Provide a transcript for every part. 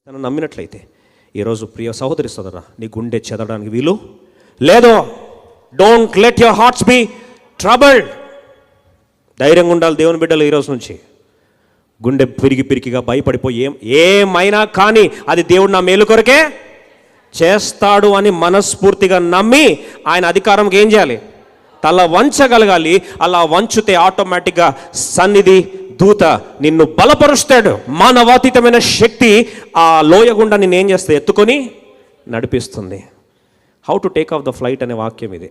తను నమ్మినట్లయితే ఈరోజు ప్రియ సహోదరి సోదరా, నీ గుండె చెదడానికి వీలు లేదు. Don't let your hearts B troubled. ధైర్యంగా ఉండాలి దేవుని బిడ్డలు. ఈరోజు నుంచి గుండె పిరికిగా భయపడిపోయి ఏమైనా కానీ అది దేవుడు నా మేలు కొరకే చేస్తాడు అని మనస్ఫూర్తిగా నమ్మి ఆయన అధికారంకి ఏం చేయాలి? తల వంచగలగాలి. అలా వంచితే ఆటోమేటిక్గా సన్నిధి దూత నిన్ను బలపరుస్తాడు. మానవాతీతమైన శక్తి ఆ లోయ గుండా నిన్ను ఏం చేస్తే ఎత్తుకొని నడిపిస్తుంది. How to take off the flight అనే వాక్యం ఇది.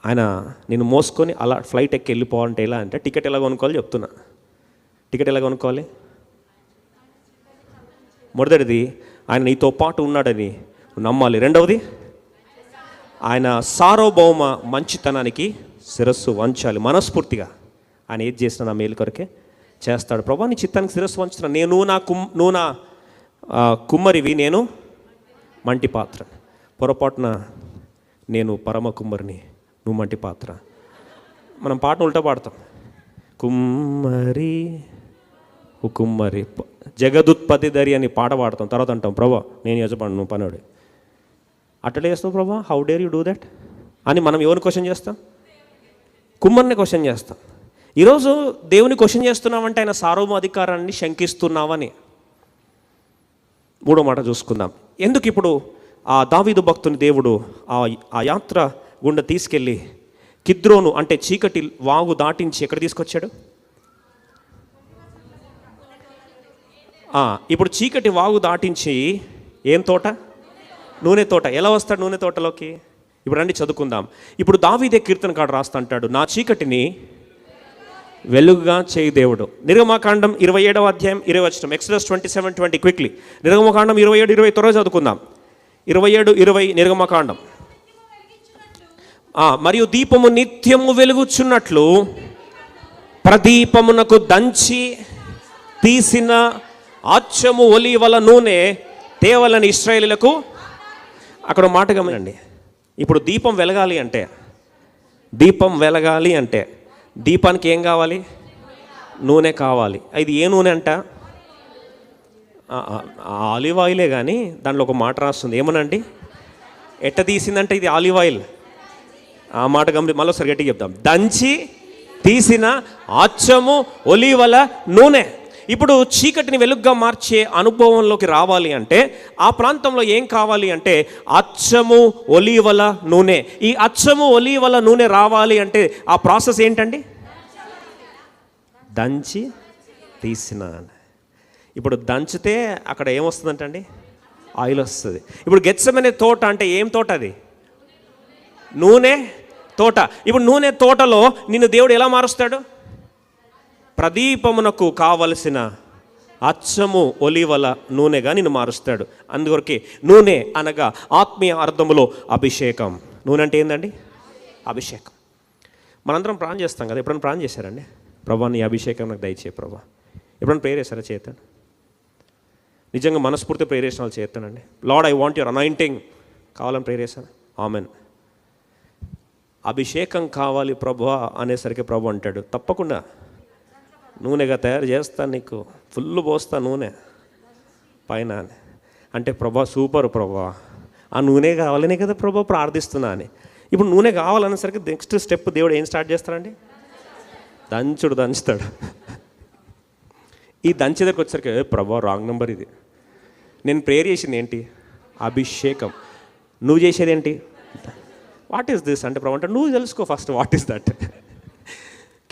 ఆయన నిన్ను మోసుకొని అలా ఫ్లైట్ ఎక్కి వెళ్ళిపోవాలంటే ఎలా అంటే, టికెట్ ఎలా కొనుక్కోవాలి చెప్తున్నా. టికెట్ ఎలా కొనుక్కోవాలి? మొదటిది ఆయన నీతో పాటు ఉన్నాడని నమ్మాలి. రెండవది ఆయన సార్వభౌమ మంచితనానికి శిరస్సు వంచాలి మనస్ఫూర్తిగా. ఆయన ఏది చేసినా నా మేలు కొరకే చేస్తాడు. ప్రభా నీ చిత్తానికి శిరస్సు వంచుతున్నా. నువ్వు నా కుమ్మరివి, నేను మంటి పాత్ర. పొరపాటున నేను పరమ కుమ్మరిని, నువ్వు మంటి పాత్ర. మనం పాటను ఉల్టా పాడతాం. కుమ్మరి కుమ్మరి జగదుత్పత్తి ధరి అని పాట పాడతాం. తర్వాత అంటాం ప్రభా నేను యజమాను, నువ్వు పనుడు. అట్లే చేస్తావు ప్రభా, how dare you do that అని మనం ఎవరిని క్వశ్చన్ చేస్తాం? కుమ్మరిని క్వశ్చన్ చేస్తాం. ఈరోజు దేవుని క్వశ్చన్ చేస్తున్నామంటే ఆయన సార్వభౌమ అధికారాన్ని శంకిస్తున్నావని. మూడో మాట చూసుకుందాం. ఎందుకు ఇప్పుడు ఆ దావీదు భక్తుని దేవుడు ఆ యాత్ర గుండా తీసుకెళ్ళి కిద్రోను అంటే చీకటి వాగు దాటించి ఎక్కడ తీసుకొచ్చాడు? ఇప్పుడు చీకటి వాగు దాటించి ఏం తోట? నూనె తోట. ఎలా వస్తాడు నూనె తోటలోకి? ఇప్పుడు రండి చదువుకుందాం. ఇప్పుడు దావీదే కీర్తనకాడు రాస్తా అంటాడు, నా చీకటిని వెలుగుగా చేయి దేవుడు. నిర్గమకాండం 27వ అధ్యాయం 20వ వచనం. Exodus 27:20 quickly. నిర్గమకాండం 27:20 త్వరగా చదువుకుందాం. 27:20 నిర్గమకాండం. మరియు దీపము నిత్యము వెలుగుచున్నట్లు ప్రదీపమునకు దంచి తీసిన అచ్చము ఒలీవల నూనె తేవలని ఇశ్రాయేలీయులకు. అక్కడ మాట గమనండి. ఇప్పుడు దీపం వెలగాలి అంటే దీపానికి ఏం కావాలి? నూనె కావాలి. ఇది ఏ నూనె అంట? ఆలివ్ ఆయిలే. కానీ దాంట్లో ఒక మాట రాస్తుంది ఏమనండి? ఎట్ట తీసిందంటే ఇది ఆలివ్ ఆయిల్. ఆ మాట మళ్ళీసారి గట్టిగా చెప్తాం. దంచి తీసిన అచ్చము ఒలీవల నూనె. ఇప్పుడు చీకటిని వెలుగుగా మార్చే అనుభవంలోకి రావాలి అంటే ఆ ప్రాంతంలో ఏం కావాలి అంటే అచ్చము ఒలీవల నూనె. ఈ అచ్చము ఒలీవల నూనె రావాలి అంటే ఆ ప్రాసెస్ ఏంటండి? దంచి తీసిన. ఇప్పుడు దంచితే అక్కడ ఏమొస్తుందంటండి? ఆయిల్ వస్తుంది. ఇప్పుడు గెత్సెమనే తోట అంటే ఏం తోట? అది నూనె తోట. ఇప్పుడు నూనె తోటలో నిన్ను దేవుడు ఎలా మారుస్తాడు? ప్రదీపమునకు కావలసిన అచ్చము ఒలీవల నూనెగా నిన్ను మారుస్తాడు. అందుకొరకే నూనె అనగా ఆత్మీయ అర్థములో అభిషేకం. నూనె అంటే ఏందండి? అభిషేకం. మనందరం ప్రార్థన చేస్తాం కదా. ఎప్పుడైనా ప్రార్థన చేశారండి? ప్రభా నీ అభిషేకం నాకు దయచే ప్రభా. ఎప్పుడైనా ప్రేయర్ చేస్తారా? చేస్తాను. నిజంగా మనస్ఫూర్తి ప్రేయర్ చేసిన వాళ్ళు చేస్తానండి. Lord I want your anointing కావాలని ప్రేయర్ చేశాను. ఆమెన్. అభిషేకం కావాలి ప్రభా అనేసరికి ప్రభు అంటాడు తప్పకుండా నూనెగా తయారు చేస్తాను, నీకు ఫుల్ పోస్తా నూనె పైన అంటే ప్రభా సూపర్ ప్రభా, ఆ నూనె కావాలనే కదా ప్రభా ప్రార్థిస్తున్నా అని. ఇప్పుడు నూనె కావాలనేసరికి నెక్స్ట్ స్టెప్ దేవుడు ఏం స్టార్ట్ చేస్తాడండి? దంచుతాడు. ఈ దంచి దగ్గరికి వచ్చేసరికి ప్రభా రాంగ్ నెంబర్ ఇది. నేను ప్రేయర్ చేసింది ఏంటి? అభిషేకం. నువ్వు చేసేది ఏంటి? వాట్ ఈస్ దిస్ అంటే ప్రభు అంటే నువ్వు తెలుసుకో ఫస్ట్ వాట్ ఈస్ దట్.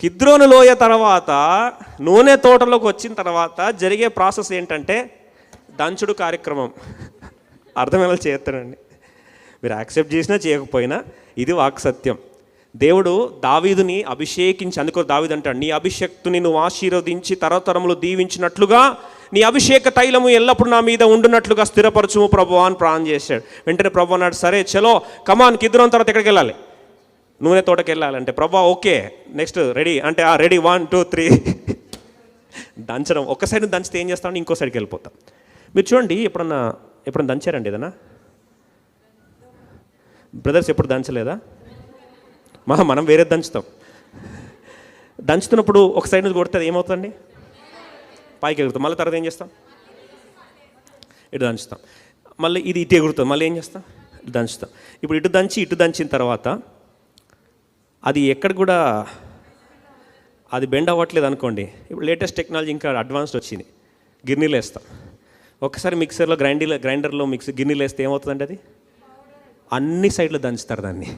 కిద్రోను లోయ తర్వాత నూనె తోటలోకి వచ్చిన తర్వాత జరిగే ప్రాసెస్ ఏంటంటే దంచుడు కార్యక్రమం. అర్థమేలా చేస్తానండి. మీరు యాక్సెప్ట్ చేసినా చేయకపోయినా ఇది వాక్ సత్యం. దేవుడు దావీదుని అభిషేకించి, అందుకో దావీదు అంటాడు నీ అభిషేక్తుని నువ్వు ఆశీర్వదించి తరతరములు దీవించినట్లుగా నీ అభిషేక తైలము ఎల్లప్పుడు నా మీద ఉండునట్లుగా స్థిరపరచుము ప్రభు అని ప్రార్థన చేశాడు. వెంటనే ప్రభు అన్నాడు సరే చలో కమాన్ కిద్రోను తర్వాత ఎక్కడికి వెళ్ళాలి? నూనె తోటకి వెళ్ళాలంటే ప్రభా ఓకే నెక్స్ట్ రెడీ అంటే రెడీ 1 2 3 దంచడం. ఒక్క సైడ్ దంచితే ఏం చేస్తామని ఇంకో సైడ్కి వెళ్ళిపోతాం. మీరు చూడండి ఎప్పుడన్నా దంచారండి ఏదన్నా? బ్రదర్స్ ఎప్పుడు దంచలేదా? మనం వేరే దంచుతాం. దంచుతున్నప్పుడు ఒక సైడ్ నుంచి కొడితే ఏమవుతుందండి? పైకి ఎగురుతాం. మళ్ళీ తర్వాత ఏం చేస్తాం? ఇటు దంచుతాం. మళ్ళీ ఇది ఇటు ఎగురుతుంది, మళ్ళీ ఏం చేస్తాం, ఇటు దంచుతాం. ఇప్పుడు ఇటు దంచిన తర్వాత అది ఎక్కడ కూడా అది బెండ్ అవ్వట్లేదు అనుకోండి. ఇప్పుడు లేటెస్ట్ టెక్నాలజీ ఇంకా అడ్వాన్స్డ్ వచ్చింది, గిన్నెలు వేస్తాం. ఒక్కసారి మిక్సర్లో గ్రైండర్లో గిన్నెలు వేస్తే ఏమవుతుందండి, అది అన్ని సైడ్లు దంచుతారు దాన్ని.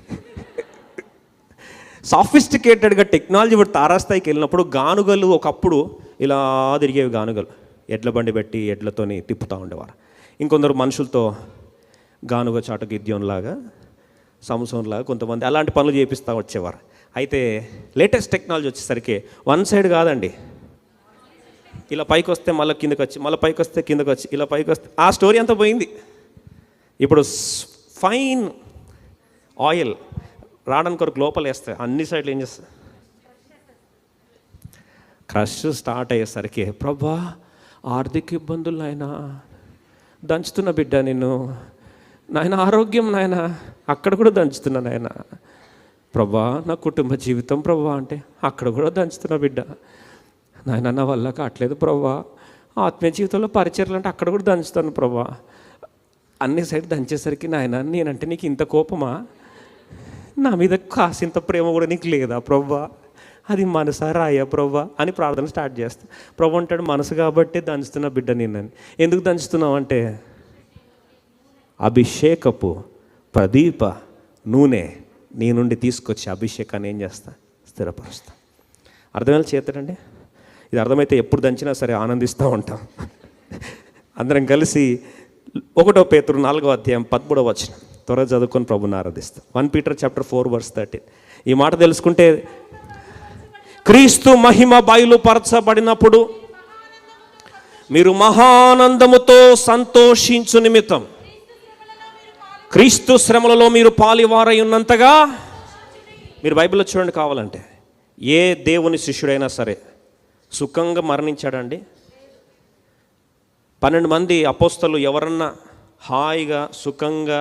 సాఫిస్టికేటెడ్గా టెక్నాలజీ ఇప్పుడు తారాస్థాయికి వెళ్ళినప్పుడు గానుగలు ఒకప్పుడు ఇలా తిరిగేవి, గానుగలు ఎడ్ల బండి పెట్టి ఎడ్లతోని తిప్పుతూ ఉండేవారు. ఇంకొందరు మనుషులతో గానుగ చాటు గిద్యోన్లాగా సంసోన్లాగా కొంతమంది అలాంటి పనులు చేపిస్తూ వచ్చేవారు. అయితే లేటెస్ట్ టెక్నాలజీ వచ్చేసరికి వన్ సైడ్ కాదండి, ఇలా పైకి వస్తే మళ్ళీ కిందకి వచ్చి, మళ్ళీ పైకి వస్తే కిందకి వచ్చి, ఇలా పైకి వస్తే ఆ స్టోరీ అంతా పోయింది. ఇప్పుడు ఫైన్ ఆయిల్ రావడానికి కొరకు లోపల వేస్తాయి, అన్ని సైడ్లు ఏం చేస్తాయి, క్రష్ స్టార్ట్ అయ్యేసరికి ప్రభా ఆర్థిక ఇబ్బందులు నాయన, దంచుతున్న బిడ్డ నిన్ను నాయన, ఆరోగ్యం నాయన, అక్కడ కూడా దంచుతున్నా నాయన, ప్రభా నా కుటుంబ జీవితం ప్రభా అంటే అక్కడ కూడా దంచుతున్న బిడ్డ నాయన, నా వల్ల కావట్లేదు ప్రభా, ఆత్మీయ జీవితంలో పరిచర్లు అంటే అక్కడ కూడా దంచుతాను ప్రభా. అన్ని సైడ్ దంచేసరికి నాయన నేనంటే నీకు ఇంత కోపమా, నా మీద కాసింత ప్రేమ కూడా నీకు లేదా ప్రభా, అది మనసారా అయ్యా ప్రభా అని ప్రార్థన స్టార్ట్ చేస్తా. ప్రభు అంటాడు మనసు కాబట్టి దంచుతున్న బిడ్డ నిన్నని. ఎందుకు దంచుతున్నావు అంటే అభిషేకపు ప్రదీప నూనె నీ నుండి తీసుకొచ్చి అభిషేకాన్ని ఏం చేస్తా, స్థిరపరుస్తా. అర్థమేలా చేస్తాడండి. ఇది అర్థమైతే ఎప్పుడు దంచినా సరే ఆనందిస్తూ ఉంటాం. అందరం కలిసి 1 పేతురు 4వ అధ్యాయం 13వ వచనం త్వరగా చదువుకొని ప్రభుని ఆరాధిస్తాం. 1 Peter chapter 4:13. ఈ మాట తెలుసుకుంటే క్రీస్తు మహిమ బయలుపరచబడినప్పుడు మీరు మహానందముతో సంతోషించు నిమిత్తం క్రీస్తు శ్రమలలో మీరు పాలివారై ఉన్నంతగా. మీరు బైబిల్లో చూడండి కావాలంటే, ఏ దేవుని శిష్యుడైనా సరే సుఖంగా మరణించాడండి? 12 మంది అపోస్తలు ఎవరన్నా హాయిగా సుఖంగా,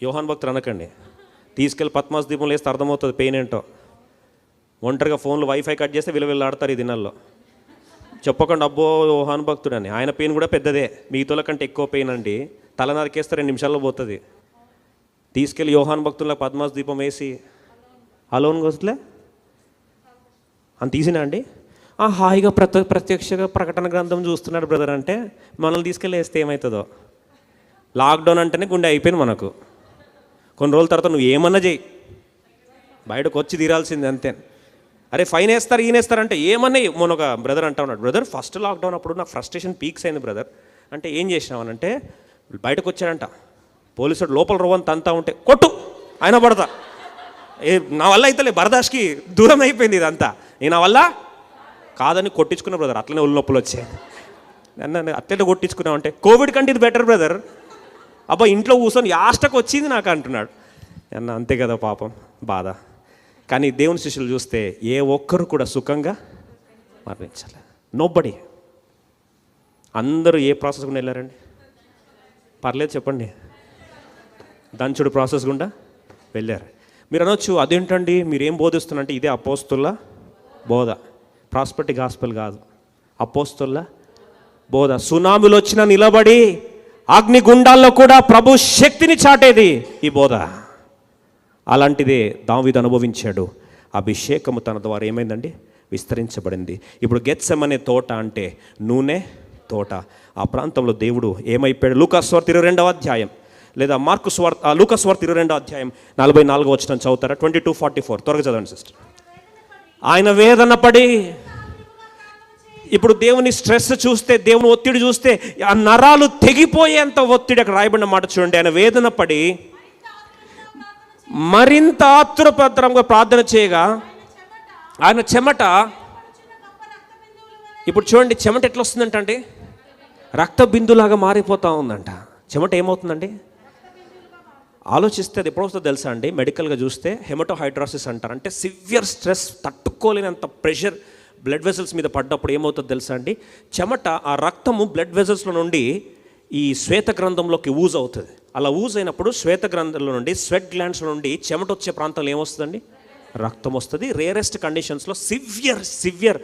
యోహాన్ భక్తులు అనకండి, తీసుకెళ్ళి పద్మాస్ దీపంలో వేస్తే అర్థమవుతుంది పెయిన్ ఏంటో. ఒంటరిగా ఫోన్లో వైఫై కట్ చేస్తే విలువెళ్ళాడతారు ఈ దినాల్లో. చెప్పకుండా అబ్బో యోహాన్ భక్తుడు అని, ఆయన పెయిన్ కూడా పెద్దదే, మిగతాల కంటే ఎక్కువ పెయిన్ అండి. తల నరికేస్తే 2 నిమిషాల్లో పోతుంది. తీసుకెళ్ళి యోహాన్ భక్తుల్లో పద్మాస్ దీపం వేసి అలోన్గా వస్తలే అని తీసినా అండి. హాయిగా ప్రత్యక్షంగా ప్రకటన గ్రంథం చూస్తున్నాడు బ్రదర్ అంటే, మనల్ని తీసుకెళ్ళి వేస్తే ఏమవుతుందో. లాక్డౌన్ అంటేనే గుండె అయిపోయింది మనకు. కొన్ని రోజుల తర్వాత నువ్వు ఏమన్నా చేయి, బయటకు వచ్చి తీరాల్సింది అంతే. అరే ఫైన్ వేస్తారు ఈయనేస్తారంటే ఏమన్నా. మొన్న ఒక బ్రదర్ అంటా ఉన్నాడు, బ్రదర్ ఫస్ట్ లాక్డౌన్ అప్పుడు నాకు ఫ్రస్ట్రేషన్ పీక్స్ అయింది బ్రదర్ అంటే, ఏం చేసినావనంటే బయటకు వచ్చాడంట, పోలీసుడు లోపల రోవని తంతా ఉంటే కొట్టు ఆయన పడతా, నా వల్ల అయితే బరదాష్కి దూరం అయిపోయింది ఇదంతా, నా వల్ల కాదని కొట్టించుకున్న బ్రదర్. అట్లనే ఒళ్ళు నొప్పులు వచ్చాయి. నన్ను అట్లనే కొట్టించుకున్నామంటే కోవిడ్ కంటే ఇది బెటర్ బ్రదర్. అబ్బా ఇంట్లో కూర్చొని యాస్టకు వచ్చింది నాకు అంటున్నాడు. అన్న అంతే కదా పాపం, బాధ. కానీ దేవుని శిష్యులు చూస్తే ఏ ఒక్కరు కూడా సుఖంగా మరణించాలి. నోబడి. అందరూ ఏ ప్రాసెస్ గుండా వెళ్ళారండి? పర్లేదు చెప్పండి, దంచుడు ప్రాసెస్ గుండా వెళ్ళారు. మీరు అనొచ్చు అదేంటండి మీరేం బోధిస్తున్నారంటే, ఇదే అపోస్తుల బోధ, ప్రాస్పెరిటీ గాస్పెల్ కాదు, అపోస్తుల బోధ. సునామీలు వచ్చినా నిలబడి అగ్నిగుండాల్లో కూడా ప్రభు శక్తిని చాటేది ఈ బోధ. అలాంటిదే దావీదు అనుభవించాడు. అభిషేకము తన ద్వారా ఏమైందండి, విస్తరించబడింది. ఇప్పుడు గెత్సెమనే తోట అంటే నూనె తోట. ఆ ప్రాంతంలో దేవుడు ఏమైపోయాడు? లూకాసు వార్త 22వ అధ్యాయం లేదా లూకాసు వార్త 22వ అధ్యాయం 44వ వచనం చదువుతారా? 22:44 త్వరగా చదవండి సిస్టర్. ఆయన వేదన పడి, ఇప్పుడు దేవుని స్ట్రెస్ చూస్తే, దేవుని ఒత్తిడి చూస్తే ఆ నరాలు తెగిపోయేంత ఒత్తిడి అక్కడ రాయబడిన మాట చూడండి. ఆయన వేదన పడి మరింత ఆతురపత్రంగా ప్రార్థన చేయగా ఆయన చెమట, ఇప్పుడు చూడండి చెమట ఎట్లా వస్తుందంటే రక్త బిందులాగా మారిపోతూ ఉందంట. చెమట ఏమవుతుందండి ఆలోచిస్తే అది ఎప్పుడు వస్తుందో తెలుసా అండి? మెడికల్గా చూస్తే హెమటోహైడ్రోసిస్ అంటారు. అంటే సివియర్ స్ట్రెస్, తట్టుకోలేనంత ప్రెషర్ బ్లడ్ వెజల్స్ మీద పడ్డప్పుడు ఏమవుతుందో తెలుసా అండి? చెమట, ఆ రక్తము బ్లడ్ వెజల్స్లో నుండి ఈ శ్వేత గ్రంథంలోకి ఊజ్ అవుతుంది. అలా ఊజ్ అయినప్పుడు శ్వేత గ్రంథంలో నుండి, స్వెట్ గ్లాండ్స్ నుండి చెమట వచ్చే ప్రాంతంలో ఏమొస్తుందండి? రక్తం వస్తుంది. రేరెస్ట్ కండిషన్స్లో సివియర్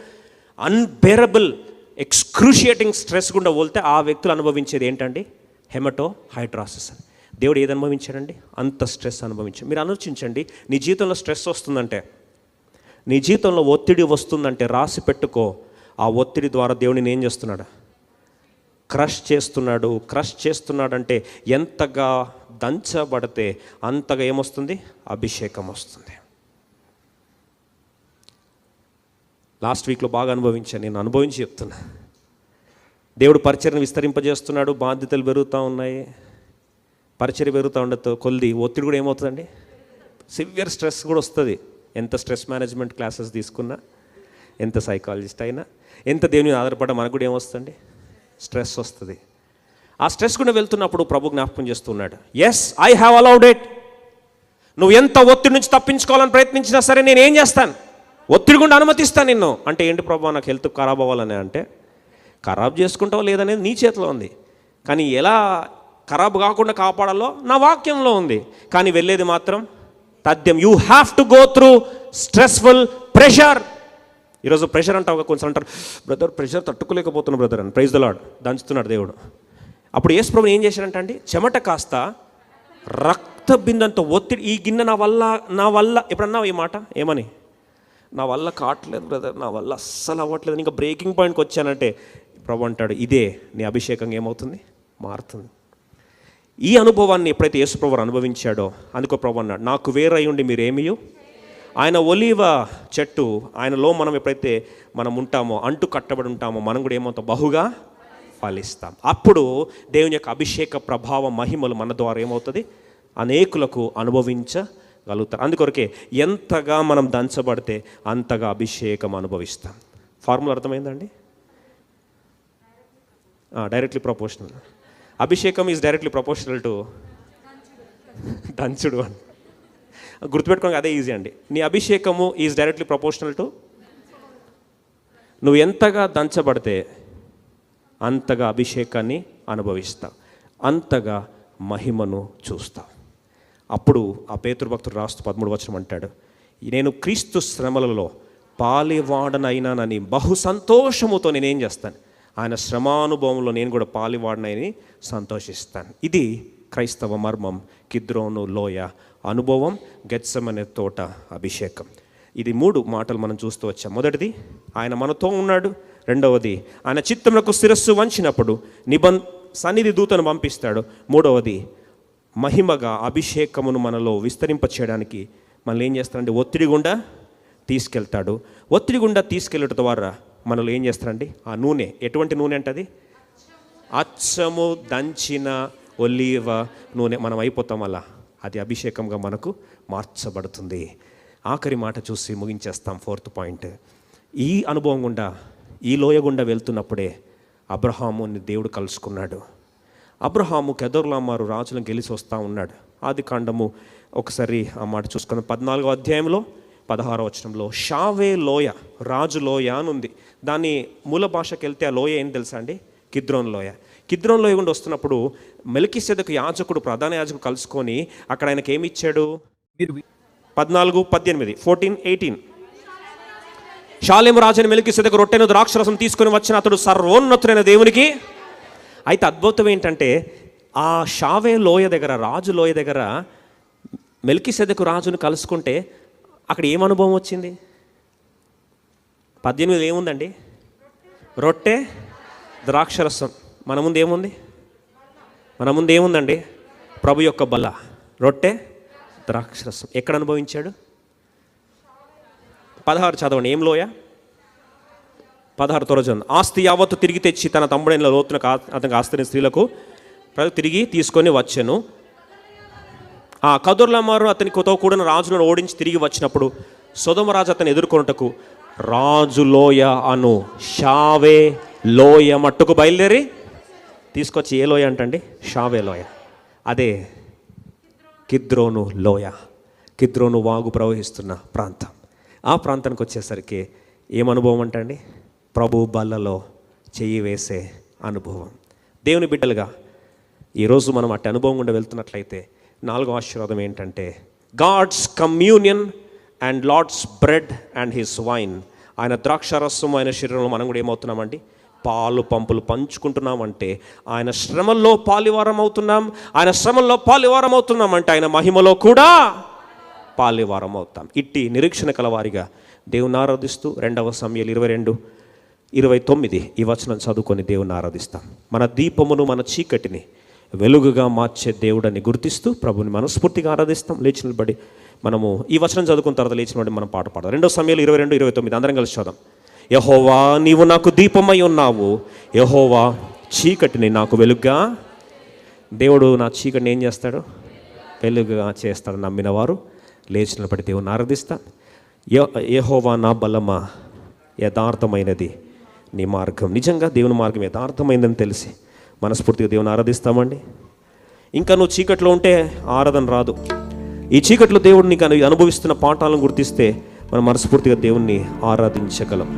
అన్బేరబుల్ ఎక్స్క్రూషియేటింగ్ స్ట్రెస్ గుండా వెళ్తే ఆ వ్యక్తులు అనుభవించేది ఏంటండి? హెమటోహైడ్రాసిస్. దేవుడు ఏది అనుభవించాడండి? అంత స్ట్రెస్ అనుభవించాడు. మీరు ఆలోచించండి, నీ జీవితంలో స్ట్రెస్ వస్తుందంటే, నీ జీవితంలో ఒత్తిడి వస్తుందంటే రాసి పెట్టుకో. ఆ ఒత్తిడి ద్వారా దేవుడిని ఏం చేస్తున్నాడు? క్రష్ చేస్తున్నాడంటే ఎంతగా దంచబడితే అంతగా ఏమొస్తుంది? అభిషేకం వస్తుంది. లాస్ట్ వీక్లో బాగా అనుభవించాను, నేను అనుభవించి చెప్తున్నా. దేవుడు పరిచర్యను విస్తరింపజేస్తున్నాడు, బాధ్యతలు పెరుగుతూ ఉన్నాయి, పరిచర్య పెరుగుతూ ఉండతో కొద్ది ఒత్తిడి కూడా ఏమవుతుందండి? సివియర్ స్ట్రెస్ కూడా వస్తుంది. ఎంత స్ట్రెస్ మేనేజ్మెంట్ క్లాసెస్ తీసుకున్నా, ఎంత సైకాలజిస్ట్ అయినా, ఎంత దేవుని ఆధారపడ్డా మనకు కూడా ఏమొస్తుంది? స్ట్రెస్ వస్తుంది. ఆ స్ట్రెస్ కూడా వెళ్తున్నప్పుడు ప్రభు జ్ఞాపకం చేస్తున్నాడు, yes I have allowed it. నువ్వు ఎంత ఒత్తిడి నుంచి తప్పించుకోవాలని ప్రయత్నించినా సరే నేను ఏం చేస్తాను? ఒత్తిడి గుండా అనుమతిస్తాను నిన్ను. అంటే ఏంటి ప్రభు, నాకు హెల్త్ ఖరాబ్ అవ్వాలని? అంటే ఖరాబ్ చేసుకుంటావో లేదనేది నీ చేతిలో ఉంది, కానీ ఎలా ఖరాబ్ కాకుండా కాపాడాలో నా వాక్యంలో ఉంది. కానీ వెళ్ళేది మాత్రం తథ్యం. You have to go through stressful pressure. ఈరోజు ప్రెషర్ అంటావు, కొంచెం అంటారు, బ్రదర్ ప్రెషర్ తట్టుకోలేకపోతున్నా బ్రదర్ అని. ప్రైజ్ ద లార్డ్, దంచుతున్నాడు దేవుడు. అప్పుడు యేసు ప్రభువు ఏం చేశాడంట అండి? చెమట కాస్త రక్త బిందంతో ఒత్తిడి, ఈ గిన్నె నా వల్ల ఎప్పుడన్నా ఈ మాట ఏమని? నా వల్ల కావట్లేదు బ్రదర్, నా వల్ల అస్సలు అవ్వట్లేదు, ఇంకా బ్రేకింగ్ పాయింట్కి వచ్చానంటే ప్రభు అంటాడు, ఇదే నీ అభిషేకం ఏమవుతుంది? మారుతుంది. ఈ అనుభవాన్ని ఎప్పుడైతే యేసు ప్రభువు అనుభవించాడో అందుకో ప్రభు అన్నాడు, నాకు వేరై ఉండి మీరేమియో. ఆయన ఒలీవ చెట్టు, ఆయనలో మనం ఎప్పుడైతే మనం ఉంటామో, అంటు కట్టబడి ఉంటామో, మనం కూడా ఏమవుతాం? బహుగా ఫలిస్తాం. అప్పుడు దేవుని యొక్క అభిషేక ప్రభావ మహిమలు మన ద్వారా ఏమవుతుంది? అనేకులకు అనుభవించగలుగుతారు. అందుకొరకే ఎంతగా మనం దంచబడితే అంతగా అభిషేకం అనుభవిస్తాం. ఫార్ములా అర్థమైందండి? Directly proportional. అభిషేకం ఈజ్ డైరెక్ట్లీ ప్రపోర్షనల్ టు దంచుడు అని గుర్తుపెట్టుకోవడానికి అదే ఈజీ అండి. నీ అభిషేకము ఈజ్ డైరెక్ట్లీ ప్రపోర్షనల్ టు, నువ్వు ఎంతగా దంచబడితే అంతగా అభిషేకాన్ని అనుభవిస్తావు, అంతగా మహిమను చూస్తావు. అప్పుడు ఆ పేతురు భక్తుడు రాస్తూ 13వ వచనం అంటాడు, నేను క్రీస్తు శ్రమలలో పాలివాడనైనానని బహు సంతోషముతో నేనేం చేస్తాను? ఆయన శ్రమానుభవంలో నేను కూడా పాలివాడనని సంతోషిస్తాను. ఇది క్రైస్తవ మర్మం. కిద్రోను లోయ అనుభవం, గెత్సెమనే తోట అభిషేకం. ఇది 3 మాటలు మనం చూస్తూ వచ్చాం. మొదటిది, ఆయన మనతో ఉన్నాడు. రెండవది, ఆయన చిత్తమునకు శిరస్సు వంచినప్పుడు సన్నిధి దూతను పంపిస్తాడు. మూడవది, మహిమగా అభిషేకమును మనలో విస్తరింప చేయడానికి మనల్ని ఏం చేస్తారంటే ఒత్తిడి గుండా తీసుకెళ్తాడు. ఒత్తిడి గుండా తీసుకెళ్ళటం ద్వారా మనలో ఏం చేస్తారండి? ఆ నూనె, ఎటువంటి నూనె అంటది? అచ్చము దంచిన ఒలీవ నూనె. మనం అయిపోతాం అలా, అది అభిషేకంగా మనకు మార్చబడుతుంది. ఆఖరి మాట చూసి ముగించేస్తాం. 4th పాయింట్, ఈ అనుభవం గుండా, ఈ లోయ గుండా వెళ్తున్నప్పుడే అబ్రహాముని దేవుడు కలుసుకున్నాడు. అబ్రహాము కెదొర్లామారు రాజులను గెలిచి వస్తూ ఉన్నాడు. ఆది కాండము ఒకసారి ఆ మాట చూసుకున్నాం. 14వ అధ్యాయంలో 16వ వచనంలో షావే లోయ, రాజు లోయ అని ఉంది. దాని మూల భాషకి వెళ్తే ఆ లోయ ఏం తెలుసా అండి? కిద్రోన్ లోయ. కిద్రోన్ లోయ గుండా వస్తున్నప్పుడు మెల్కీసెదెకు యాజకుడు, ప్రధాన యాజకుడు కలుసుకొని అక్కడ ఆయనకి ఏమి ఇచ్చాడు? 14:18, 14:18. షాలేము రాజుని మెల్కీసెదెకు రొట్టెను ద్రాక్షరసం తీసుకొని వచ్చిన అతడు సర్వోన్నతుడైన దేవునికి. అయితే అద్భుతం ఏంటంటే, ఆ షావే లోయ దగ్గర, రాజు లోయ దగ్గర మెల్కీసెదెకు రాజును కలుసుకుంటే అక్కడ ఏం అనుభవం వచ్చింది? 18 ఏముందండి? రొట్టె ద్రాక్షరసం. మన ముందు ఏముంది? మన ముందు ఏముందండి? ప్రభు యొక్క బల్ల, రొట్టె ద్రాక్షరసం. ఎక్కడ అనుభవించాడు? 16 చదవండి. ఏం లోయ? 16 త్వరచండి. ఆస్తి యావత్తు తిరిగి తెచ్చి తన తమ్ముడైన లోతున అతనికి ఆస్తిని స్త్రీలకు తిరిగి తీసుకొని వచ్చెను. ఆ కదొర్లామారు అతనితో కూడిన రాజులను ఓడించి తిరిగి వచ్చినప్పుడు సొదొమ రాజు అతను ఎదుర్కొనుటకు రాజు లోయ అను షావే లోయ మట్టుకు బయలుదేరి తీసుకొచ్చి, ఏ లోయ అంటండి? షావే లోయ. అదే కిద్రోను లోయ, కిద్రోను వాగు ప్రవహిస్తున్న ప్రాంతం. ఆ ప్రాంతానికి వచ్చేసరికి ఏమనుభవం అంటండి? ప్రభు బల్లలో చెయ్యి వేసే అనుభవం. దేవుని బిడ్డలుగా ఈరోజు మనం అట్టి అనుభవం గుండా వెళ్తున్నట్లయితే 4వ ఆశీర్వాదం ఏంటంటే God's communion and Lord's bread and his wine. ఆయన ద్రాక్షరసం, ఆయన శరీరంలో మనం కూడా ఏమవుతున్నామండి? పాలు పంపులు పంచుకుంటున్నామంటే ఆయన శ్రమల్లో పాలివారం అవుతున్నాం. ఆయన శ్రమల్లో పాలివారం అవుతున్నామంటే ఆయన మహిమలో కూడా పాలివారం అవుతాం. ఇట్టి నిరీక్షణ కలవారిగా దేవుని ఆరాధిస్తూ 2 సమూయేలు 22:29 ఈ వచనం చదువుకొని దేవుని ఆరాధిస్తాం. మన దీపమును మన చీకటిని వెలుగుగా మార్చే దేవుడని గుర్తిస్తూ ప్రభుని మనస్ఫూర్తిగా ఆరాధిస్తాం. లేచి నిలబడి మనము ఈ వచనం చదువుకున్న తర్వాత లేచి నిలబడి మనం పాట పాడదాం. 2 సమూయేలు 22:29 అందరం కలిసి చదువుదాం. యెహోవా నీవు నాకు దీపమై ఉన్నావు, యెహోవా చీకటిని నాకు వెలుగుగా. దేవుడు నా చీకటిని ఏం చేస్తాడు? వెలుగుగా చేస్తాడు. నమ్మిన వారు లేచి నిలబడి దేవుని ఆరాధిస్తాం. యెహోవా నా బలమా, యథార్థమైనది నీ మార్గం. నిజంగా దేవుని మార్గం యథార్థమైందని తెలిసి మనస్ఫూర్తిగా దేవుని ఆరాధిస్తామండి. ఇంకా నువ్వు చీకట్లో ఉంటే ఆరాధన రాదు. ఈ చీకట్లో దేవుడు నీకు అనుభవిస్తున్న పాఠాలను గుర్తిస్తే మనం మనస్ఫూర్తిగా దేవుణ్ణి ఆరాధించగలం.